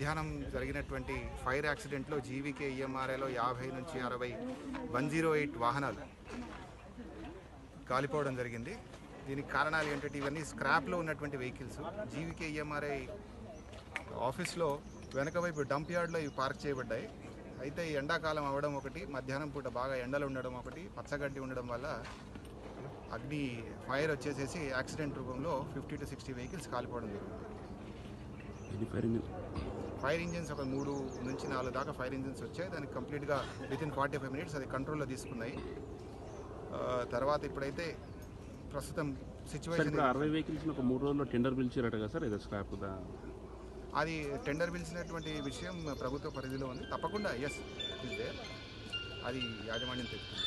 మధ్యాహ్నం జరిగినటువంటి ఫైర్ యాక్సిడెంట్లో GVK-EMRIలో 50 నుంచి 60 108 వాహనాలు కాలిపోవడం జరిగింది. దీనికి కారణాలు ఏంటంటే ఇవన్నీ స్క్రాప్లో ఉన్నటువంటి వెహికల్స్. GVK-EMRI ఆఫీస్లో వెనక వైపు డంప్ యార్డ్లో ఇవి పార్క్ చేయబడ్డాయి. అయితే ఈ ఎండాకాలం అవ్వడం ఒకటి, మధ్యాహ్నం పూట బాగా ఎండలు ఉండడం ఒకటి, పచ్చగడ్డి ఉండడం వల్ల అగ్ని ఫైర్ వచ్చేసేసి యాక్సిడెంట్ రూపంలో 50 to 60 వెహికల్స్ కాలిపోవడం జరిగింది. ఫైర్ ఇంజిన్స్ ఒక 3 నుంచి 4 దాకా ఫైర్ ఇంజిన్స్ వచ్చాయి. దానికి కంప్లీట్గా వితిన్ 45 minutes అది కంట్రోల్లో తీసుకున్నాయి. తర్వాత ఇప్పుడైతే ప్రస్తుతం సిచ్యువేషన్ 60 వెహికల్స్ ఒక 3 రోజుల్లో టెండర్ పిలిచారట కదా సార్, ఇది స్క్రాప్ అది టెండర్ పిలిచినటువంటి విషయం ప్రభుత్వ పరిధిలో ఉంది. తప్పకుండా ఎస్ ఇస్ దేర్, అది యాజమాన్యం తెలుస్తుంది.